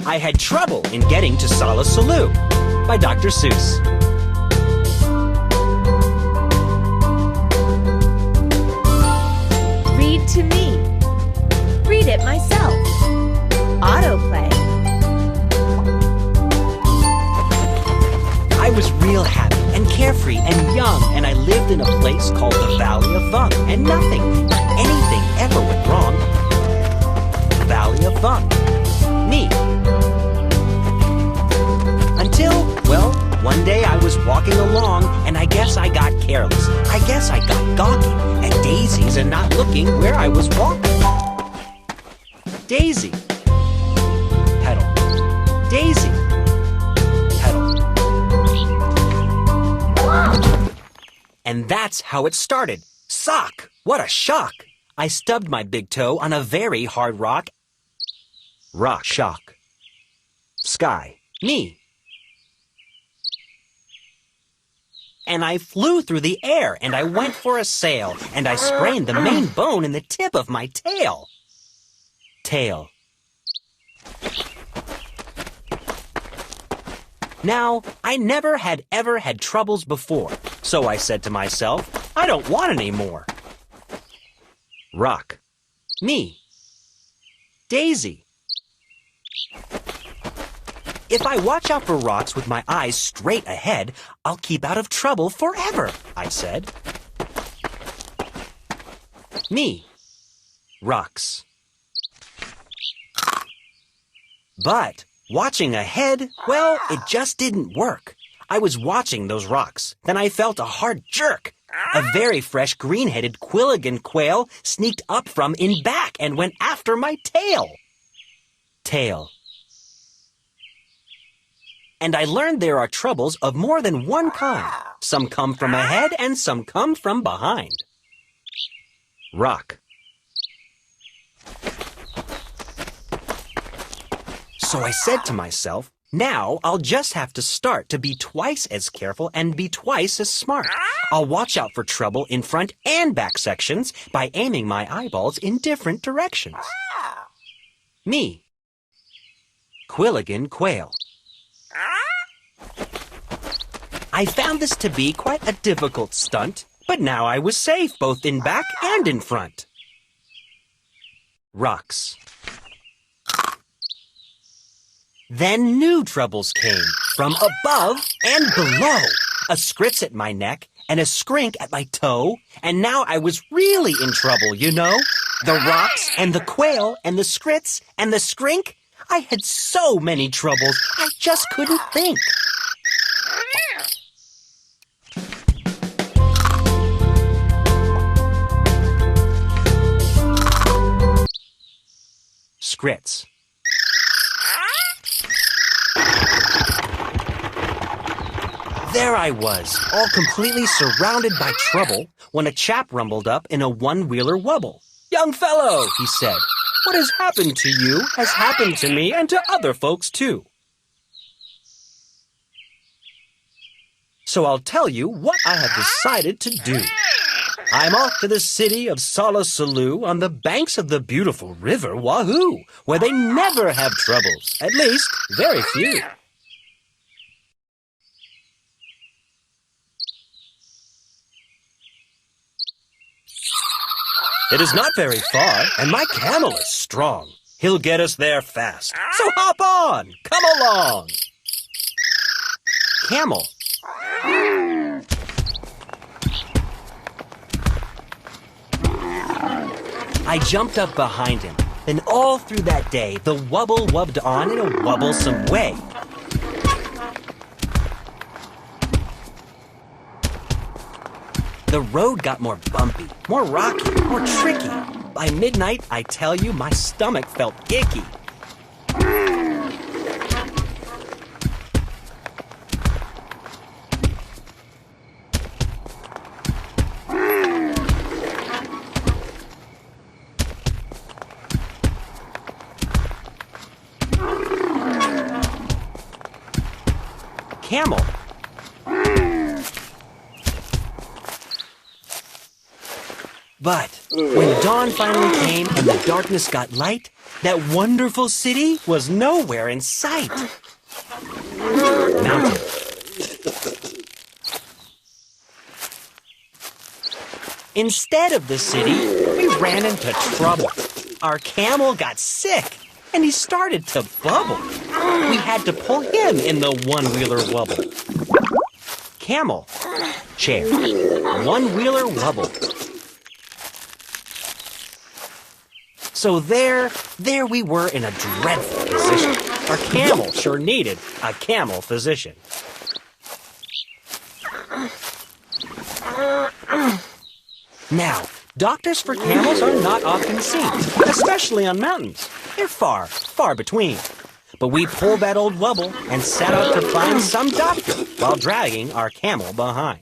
I had trouble in getting to Solla Sollew by Dr. Seuss. Read to me. Read it myself. Autoplay. I was real happy and carefree and young, and I lived in a place called the Valley of Fun, and nothing, not anything ever went wrong. Valley of Fun. Me. Until, well, one day I was walking along, and I guess I got careless. I guess I got gawky at daisies and not looking where I was walking. Daisy. Petal. Daisy. Petal. And that's how it started. Sock! What a shock! I stubbed my big toe on a very hard rock. Rock. Shock. Sky. Me. And I flew through the air, and I went for a sail, and I sprained the main bone in the tip of my tail. Tail. Now, I never had ever had troubles before, so I said to myself, I don't want any more. Rock. Me. Daisy. If I watch out for rocks with my eyes straight ahead, I'll keep out of trouble forever, I said. Me. Rocks. But watching ahead, well, it just didn't work. I was watching those rocks. Then I felt a hard jerk. A very fresh green-headed Quilligan quail sneaked up from in back and went after my tail. Tail. And I learned there are troubles of more than one kind. Some come from ahead and some come from behind. Rock. So I said to myself, now I'll just have to start to be twice as careful and be twice as smart. I'll watch out for trouble in front and back sections by aiming my eyeballs in different directions. Me. Quilligan quail. I found this to be quite a difficult stunt, but now I was safe both in back and in front. Rocks. Then new troubles came, from above and below. A scritch at my neck and a skrink at my toe, and now I was really in trouble, you know? The rocks and the quail and the scritch and the skrink. I had so many troubles, I just couldn't think. Scritch. There I was, all completely surrounded by trouble, when a chap rumbled up in a one-wheeler wubble. "Young fellow," he said, "what has happened to you has happened to me and to other folks too. So I'll tell you what I have decided to do. I'm off to the city of Solla Sollew on the banks of the beautiful river Wahoo, where they never have troubles, at least very few." It is not very far, and my camel is strong. He'll get us there fast. So hop on! Come along! Camel. I jumped up behind him, and all through that day, the wubble wubbed on in a wubblesome way. The road got more bumpy, more rocky, more tricky. By midnight, I tell you, my stomach felt icky. Camel. But when dawn finally came and the darkness got light, That wonderful city was nowhere in sight. Mountain. Instead of the city, we ran into trouble. Our camel got sick, and he started to bubble. We had to pull him in the one-wheeler wubble. Camel, chair, one-wheeler wubble. So there we were in a dreadful position. Our camel sure needed a camel physician. Now, doctors for camels are not often seen, especially on mountains. They're far, far between. But we pulled that old wubble and set out to find some doctor while dragging our camel behind.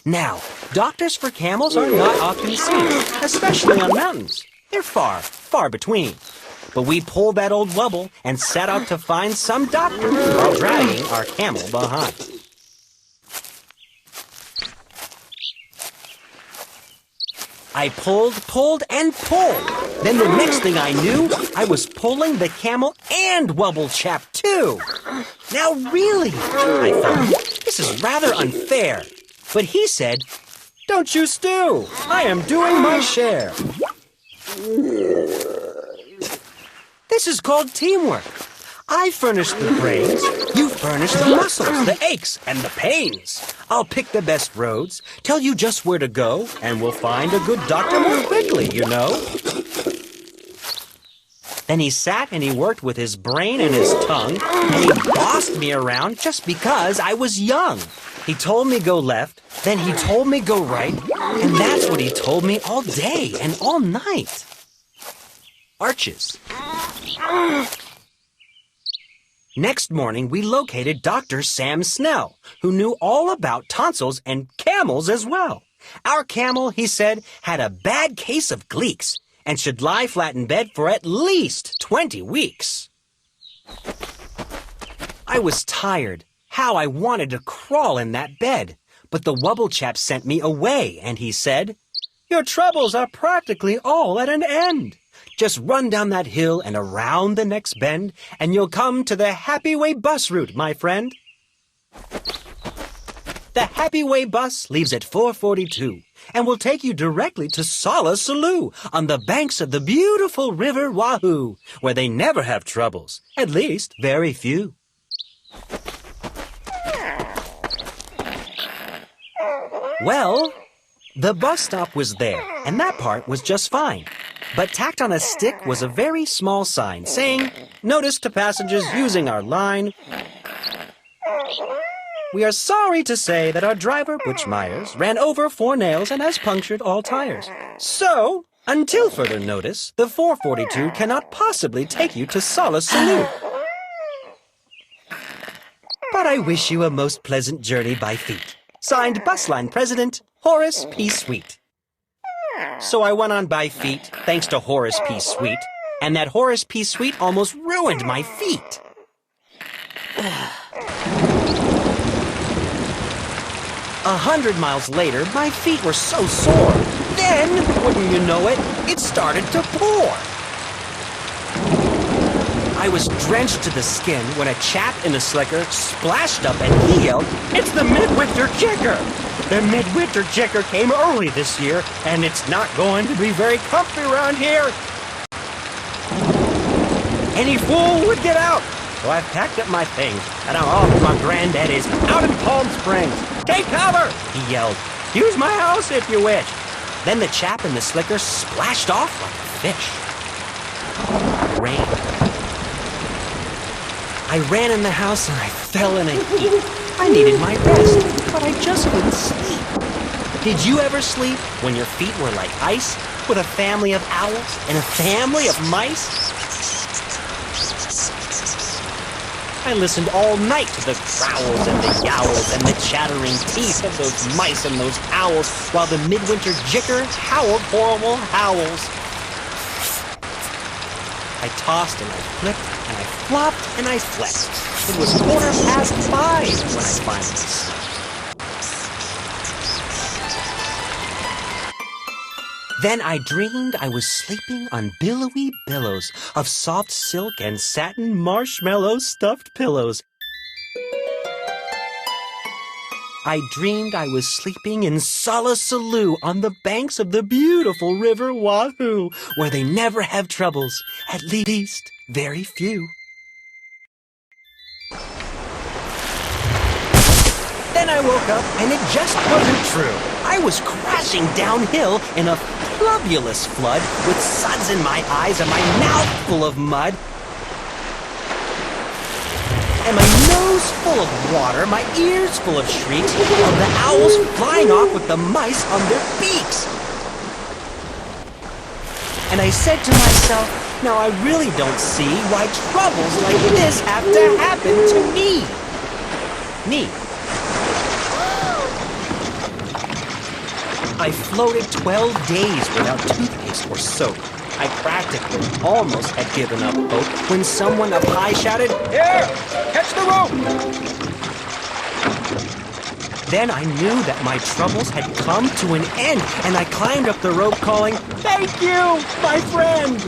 Now, doctors for camels are not often seen, especially on mountains. They're far, far between. But we pulled that old wubble and set out to find some doctor while dragging our camel behind. I pulled, and pulled. Then the next thing I knew, I was pulling the camel and wubble chap too. Now really, I thought, this is rather unfair. But he said, "Don't you stew, I am doing my share." This is called teamwork. I furnish the brains, you furnish the muscles, the aches, and the pains. I'll pick the best roads, tell you just where to go, and we'll find a good doctor more quickly, you know. Then he sat and he worked with his brain and his tongue, and he bossed me around just because I was young. He told me go left, then he told me go right, and that's what he told me all day and all night. Arches. Next morning, we located Dr. Sam Snell, who knew all about tonsils and camels as well. Our camel, he said, had a bad case of gleeks and should lie flat in bed for at least 20 weeks. I was tired. How I wanted to crawl in that bed. But the wubble chap sent me away, and he said, "Your troubles are practically all at an end. Just run down that hill and around the next bend, and you'll come to the Happy Way bus route, my friend." The Happy Way bus leaves at 4:42 and will take you directly to Solla Sollew on the banks of the beautiful river Wahoo, where they never have troubles, at least very few. Well, the bus stop was there, and that part was just fine. But tacked on a stick was a very small sign saying, "Notice to passengers using our line. We are sorry to say that our driver, Butch Myers, ran over 4 nails and has punctured all tires. So, until further notice, the 442 cannot possibly take you to Solla Sollew. But I wish you a most pleasant journey by feet. Signed, Busline President, Horace P. Sweet." So I went on by feet, thanks to Horace P. Sweet, and that Horace P. Sweet almost ruined my feet. 100 miles later, my feet were so sore. Then, wouldn't you know it, it started to pour. I was drenched to the skin when a chap in a slicker splashed up and he yelled, "It's the midwinter chicker! The midwinter chicker came early this year, and it's not going to be very comfy around here. Any fool would get out." So I've packed up my things, and I'm off to my granddaddy's out in Palm Springs. "Take cover!" he yelled. "Use my house if you wish." Then the chap in the slicker splashed off like a fish. Rain. I ran in the house and I fell in a heap. I needed my rest, but I just couldn't sleep. Did you ever sleep when your feet were like ice, with a family of owls and a family of mice? I listened all night to the growls and the yowls and the chattering teeth of those mice and those owls, while the midwinter jicker howled horrible howls. I tossed and I flipped and I flopped and I slept. It was 5:15 when I finally slept. Then I dreamed I was sleeping on billowy billows of soft silk and satin marshmallow stuffed pillows. I dreamed I was sleeping in Solla Sollew on the banks of the beautiful river Wahoo, where they never have troubles, at least very few. Then I woke up and it just wasn't true. I was crashing downhill in a flubulous flood with suds in my eyes and my mouth full of mud. And my nose full of water, my ears full of shrieks of the owls flying off with the mice on their beaks. And I said to myself, now I really don't see why troubles like this have to happen to me. I floated 12 days without toothpaste or soap. I practically almost had given up hope when someone up high shouted, "Here! Catch the rope!" Then I knew that my troubles had come to an end, and I climbed up the rope calling, "Thank you, my friend!"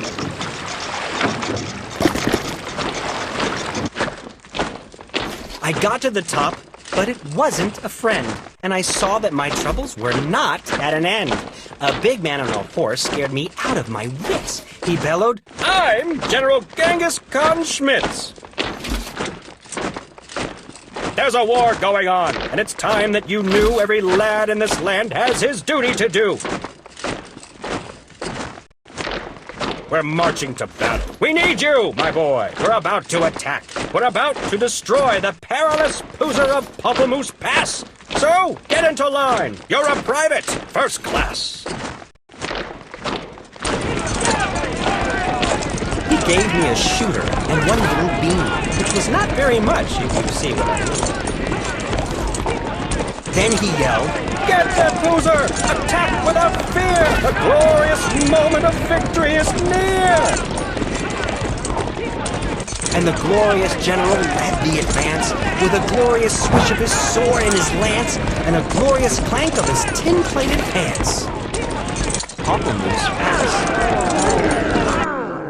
I got to the top, but it wasn't a friend, and I saw that my troubles were not at an end. A big man on a horse scared me out of my wits. He bellowed, "I'm General Genghis Khan Schmitz. There's a war going on, and it's time that you knew every lad in this land has his duty to do. We're marching to battle. We need you, my boy. We're about to attack. We're about to destroy the perilous Poozer of Pamplemousse Pass. So, get into line. You're a private, first class." He gave me a shooter and one little bean, which was not very much, if you see what I mean. Then he yelled, "Get that Poozer! Attack without fear! The glorious moment of victory is near!" And the glorious general led the advance with a glorious swish of his sword and his lance and a glorious clank of his tin-plated pants. Pamplemousse Pass.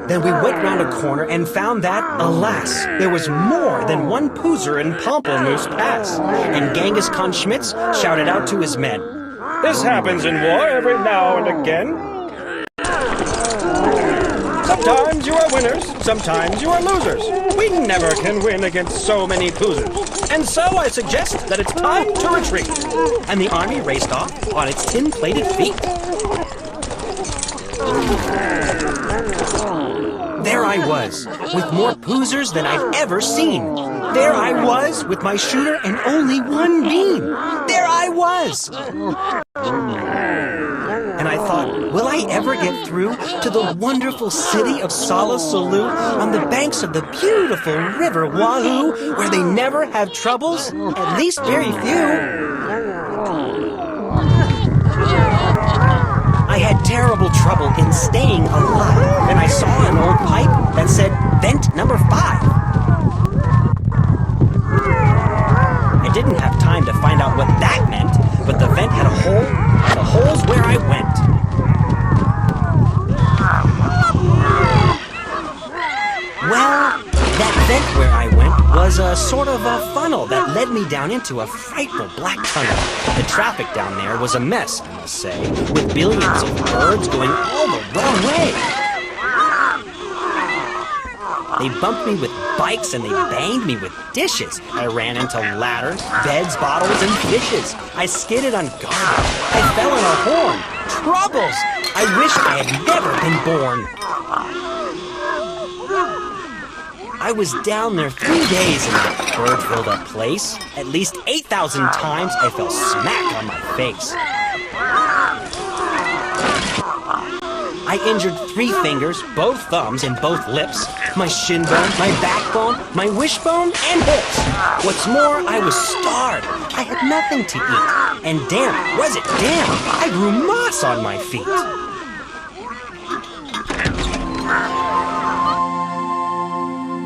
Then we went round a corner and found that, alas, there was more than one Poozer in Pamplemousse Pass. And Genghis Khan Schmitz shouted out to his men, "This happens in war every now and again. Sometimes you are winners, sometimes you are losers. We never can win against so many Poozers. And so I suggest that it's time to retreat." And the army raced off on its tin-plated feet. There I was, with more Poozers than I'd ever seen. There I was, with my shooter and only one bean. There I was! And I thought, will I ever get through to the wonderful city of Solla Sollew on the banks of the beautiful river Wahoo, where they never have troubles, at least very few? I had terrible trouble in staying alive, and I saw an old pipe that said, "Vent number 5. I didn't have time to find out what that meant, but the vent had a hole, and the hole's where I went. Well, that vent where I went was a sort of a funnel that led me down into a frightful black tunnel. The traffic down there was a mess, I must say, with billions of birds going all the wrong way. They bumped me with bikes and they banged me with dishes. I ran into ladders, beds, bottles, and dishes. I skidded on garbage. I fell on a horn. Troubles! I wish I had never been born. I was down there 3 days in that bird-filled-up place. At least 8,000 times I fell smack on my face. I injured 3 fingers, both thumbs, and both lips, my shin bone, my backbone, my wishbone, and hips. What's more, I was starved. I had nothing to eat. And damn, was it damn, I grew moss on my feet.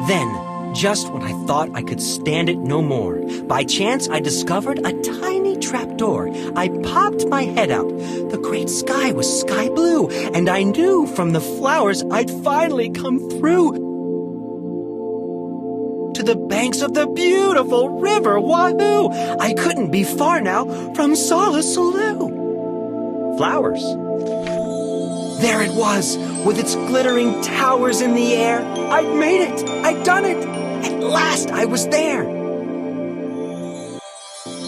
Then, Just when I thought I could stand it no more, by chance I discovered a tiny trapdoor. I popped my head out. The great sky was sky blue, and I knew from the flowers I'd finally come through to the banks of the beautiful river. Wahoo! I couldn't be far now from Solla Sollew. Flowers. There it was, with its glittering towers in the air. I'd made it! I'd done it! At last I was there!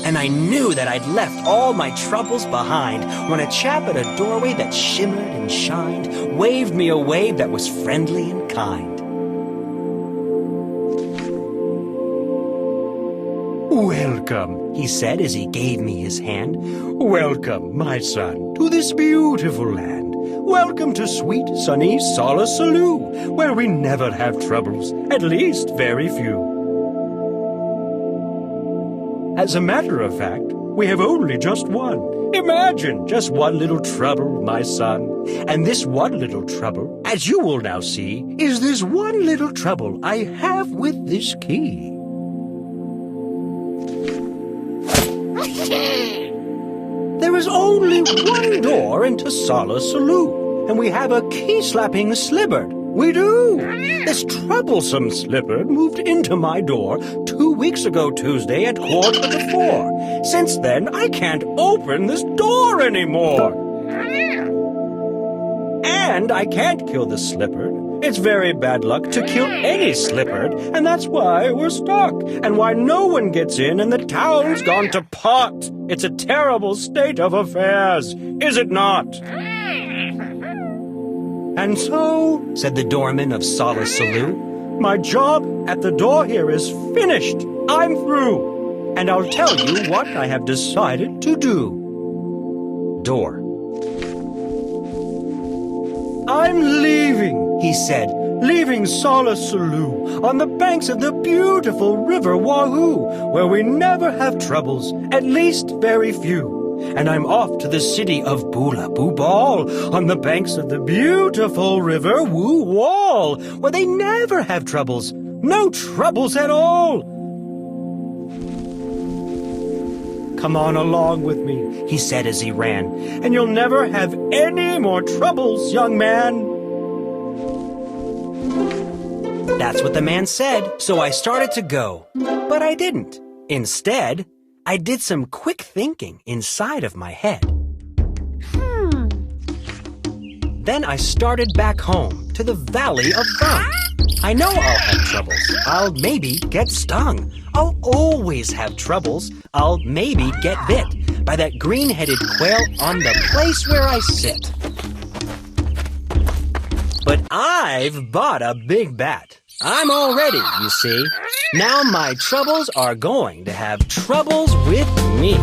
And I knew that I'd left all my troubles behind when a chap at a doorway that shimmered and shined waved me a wave that was friendly and kind. "Welcome," he said as he gave me his hand. "Welcome, my son, to this beautiful land. Welcome to sweet, sunny Solla Sollew, where we never have troubles, at least very few. As a matter of fact, we have only just one. Imagine just one little trouble, my son. And this one little trouble, as you will now see, is this one little trouble I have with this key." There is only one door into Solla Sollew, and we have a key-slapping slibbard. We do! This troublesome slibbard moved into my door 2 weeks ago Tuesday at 3:45. Since then, I can't open this door anymore. And I can't kill the slibbard. It's very bad luck to kill any slibbard, and that's why we're stuck, and why no one gets in and the town's gone to pot. It's a terrible state of affairs, is it not? "And so," said the doorman of Solla Sollew, "my job at the door here is finished. I'm through, and I'll tell you what I have decided to do." Door. "I'm leaving," he said, "leaving Solla Sollew on the banks of the beautiful river Wahoo, where we never have troubles, at least very few. And I'm off to the city of Boola Booball on the banks of the beautiful river Woo Wall, where they never have troubles, no troubles at all. Come on along with me," he said as he ran, "and you'll never have any more troubles, young man." That's what the man said, so I started to go. But I didn't. Instead, I did some quick thinking inside of my head. Then I started back home to the Valley of Fun. I know I'll have troubles. I'll maybe get stung. I'll always have troubles. I'll maybe get bit by that green-headed quail on the place where I sit. But I've bought a big bat. I'm all ready, you see. Now my troubles are going to have troubles with me.